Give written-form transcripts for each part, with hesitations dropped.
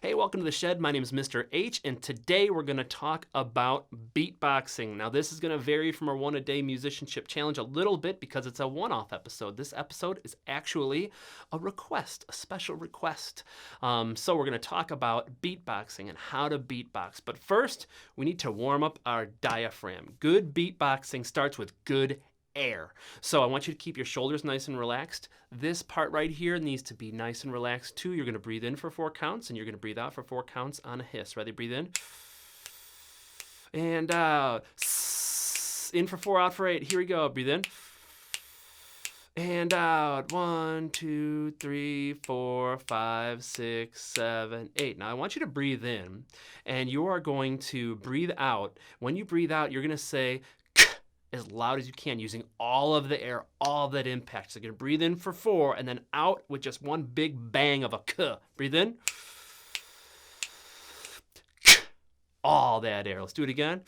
Hey, welcome to the Shed. My name is Mr. H, and today we're going to talk about beatboxing. Now, this is going to vary from our one-a-day musicianship challenge a little bit because it's a one-off episode. This episode is actually a request, a special request. So we're going to talk about beatboxing and how to beatbox. But first, we need to warm up our diaphragm. Good beatboxing starts with good air. So I want you to keep your shoulders nice and relaxed. This part right here needs to be nice and relaxed too. You're going to breathe in for 4 counts and you're going to breathe out for 4 counts on a hiss. Ready? Breathe in. And out. In for 4, out for 8. Here we go. Breathe in. And out. 1, 2, 3, 4, 5, 6, 7, 8. Now I want you to breathe in and you are going to breathe out. When you breathe out, you're going to say as loud as you can, using all of the air, all of that impact. So you're going to breathe in for 4 and then out with just one big bang of a k. Breathe in. All that air. Let's do it again.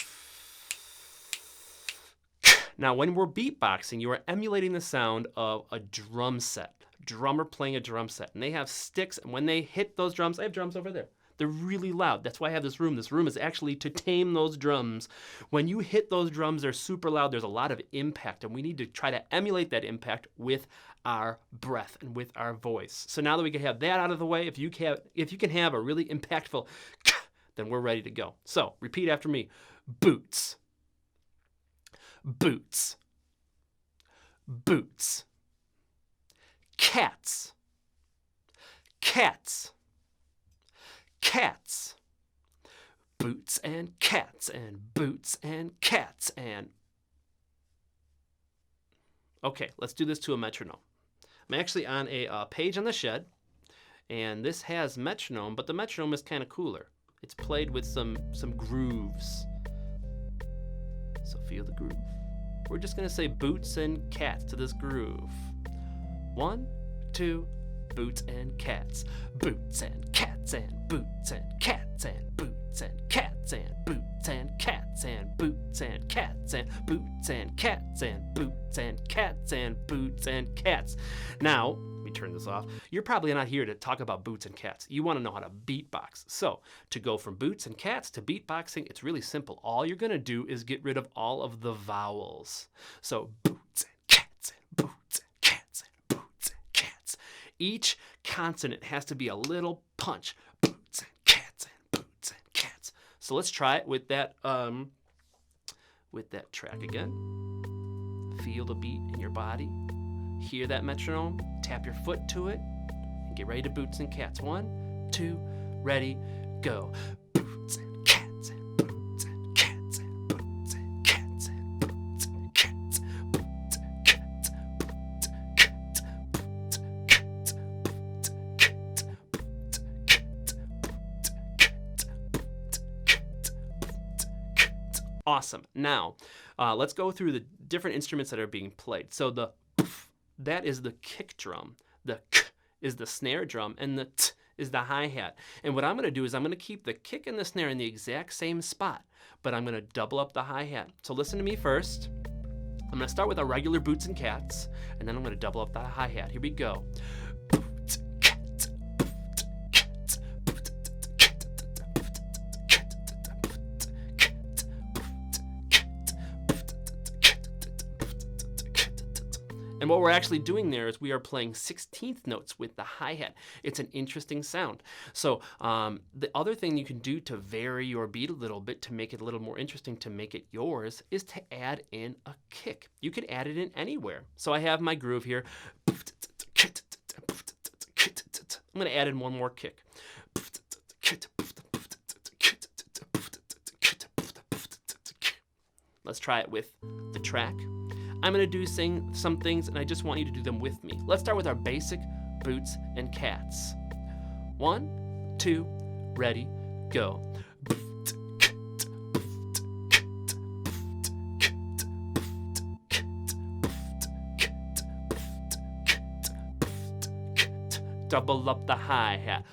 Now, when we're beatboxing, you are emulating the sound of a drum set. Drummer playing a drum set. And they have sticks, and when they hit those drums, I have drums over there. They're really loud. That's why I have this room. This room is actually to tame those drums. When you hit those drums, they're super loud. There's a lot of impact, and we need to try to emulate that impact with our breath and with our voice. So now that we can have that out of the way, if you can have a really impactful, then we're ready to go. So repeat after me. Boots. Boots. Boots. Cats. Cats. Cats. Boots and cats and boots and cats and... Okay, let's do this to a metronome. I'm actually on a page on the Shed, and this has metronome, but the metronome is kind of cooler. It's played with some grooves. So feel the groove. We're just going to say boots and cats to this groove. 1, 2, boots and cats. Boots and cats and boots and cats and boots and cats and boots and cats and boots and cats and boots and cats and boots and cats and boots and cats. Now, let me turn this off. You're probably not here to talk about boots and cats. You want to know how to beatbox. So, to go from boots and cats to beatboxing, it's really simple. All you're going to do is get rid of all of the vowels. So, boots and cats and boots and cats and boots and cats. Each consonant has to be a little punch. Boots and cats and boots and cats. So let's try it with that track again. Feel the beat in your body. Hear that metronome. Tap your foot to it. And get ready to boots and cats. 1, 2, ready, go. Boots and cats and boots and cats and boots and cats and boots and cats. Boots and cats. Boots and cats. Boots and cats. Boots and cats. Boots and cats. Boots and cats. Boots and cats. Boots and cats. Awesome. Now, let's go through the different instruments that are being played. So the that is the kick drum, the k is the snare drum, and the t is the hi-hat. And what I'm going to do is I'm going to keep the kick and the snare in the exact same spot, but I'm going to double up the hi-hat. So listen to me first. I'm going to start with our regular boots and cats, and then I'm going to double up the hi-hat. Here we go. Boots and cats, boots and cats, boots and cats, boots and cats, boots and cats, boots and cats, boots and cats. And what we're actually doing there is we are playing 16th notes with the hi-hat. It's an interesting sound. So the other thing you can do to vary your beat a little bit, to make it a little more interesting, to make it yours, is to add in a kick. You could add it in anywhere. So I have my groove here. I'm going to add in one more kick. Let's try it with the track. I'm going to do some things, and I just want you to do them with me. Let's start with our basic boots and cats. 1, 2, ready, go. Double up the hi-hat.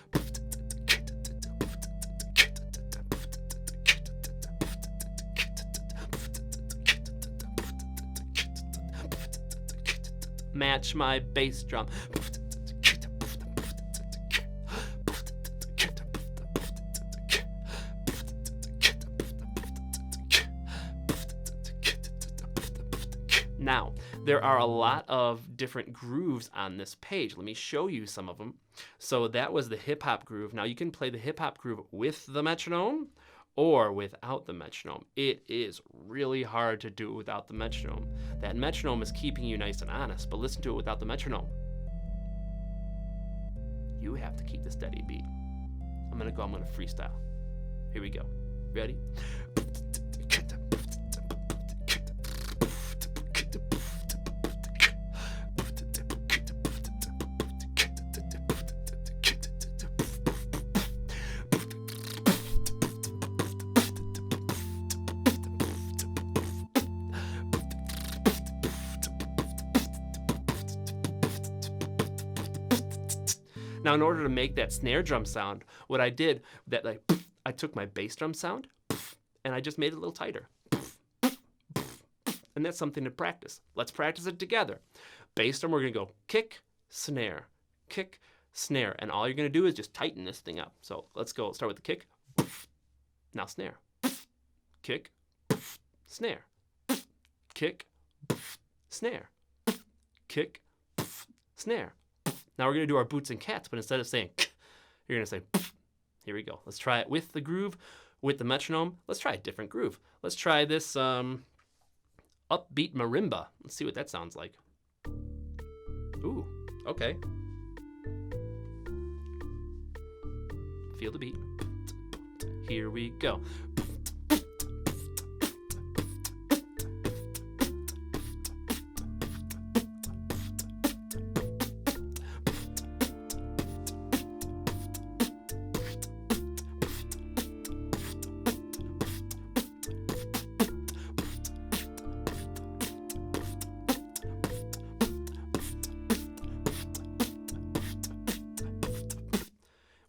Match my bass drum. Now, there are a lot of different grooves on this page. Let me show you some of them. So that was the hip hop groove. Now you can play the hip hop groove with the metronome or without the metronome. It is really hard to do it without the metronome. That metronome is keeping you nice and honest, but listen to it without the metronome. You have to keep the steady beat. I'm gonna freestyle. Here we go. Ready? Now, in order to make that snare drum sound, what I did, I took my bass drum sound and I just made it a little tighter. And that's something to practice. Let's practice it together. Bass drum, we're gonna go kick, snare, and all you're gonna do is just tighten this thing up. So let's go, start with the kick, now snare, kick, snare, kick, snare, kick, snare. Now we're going to do our boots and cats, but instead of saying k, you're going to say pff. Here we go. Let's try it with the groove, with the metronome. Let's try a different groove. Let's try this upbeat marimba. Let's see what that sounds like. Ooh, okay. Feel the beat. Here we go.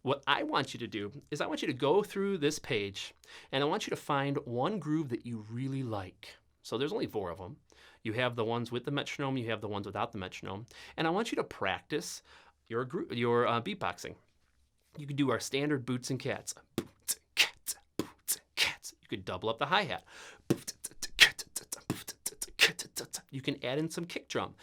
What I want you to do is I want you to go through this page and I want you to find one groove that you really like. So there's only 4 of them. You have the ones with the metronome, you have the ones without the metronome, and I want you to practice your beatboxing. You could do our standard boots and cats. Boots and cats, boots and cats. You could double up the hi-hat. You can add in some kick drum.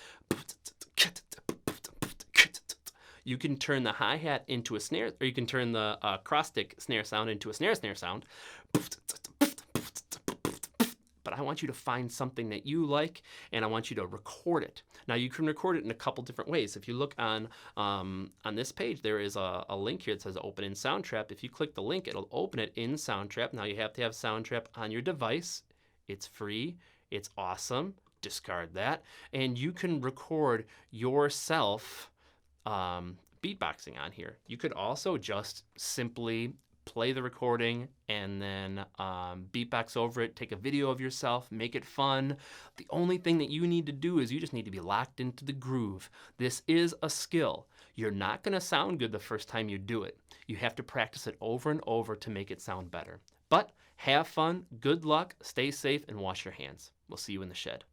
You can turn the hi-hat into a snare, or you can turn the cross-stick snare sound into a snare sound. But I want you to find something that you like, and I want you to record it. Now, you can record it in a couple different ways. If you look on this page, there is a link here that says Open in Soundtrap. If you click the link, it'll open it in Soundtrap. Now, you have to have Soundtrap on your device. It's free. It's awesome. Discard that. And you can record yourself beatboxing on here. You could also just simply play the recording and then beatbox over it, take a video of yourself, make it fun. The only thing that you need to do is you just need to be locked into the groove. This is a skill. You're not going to sound good the first time you do it. You have to practice it over and over to make it sound better. But have fun, good luck, stay safe, and wash your hands. We'll see you in the shed.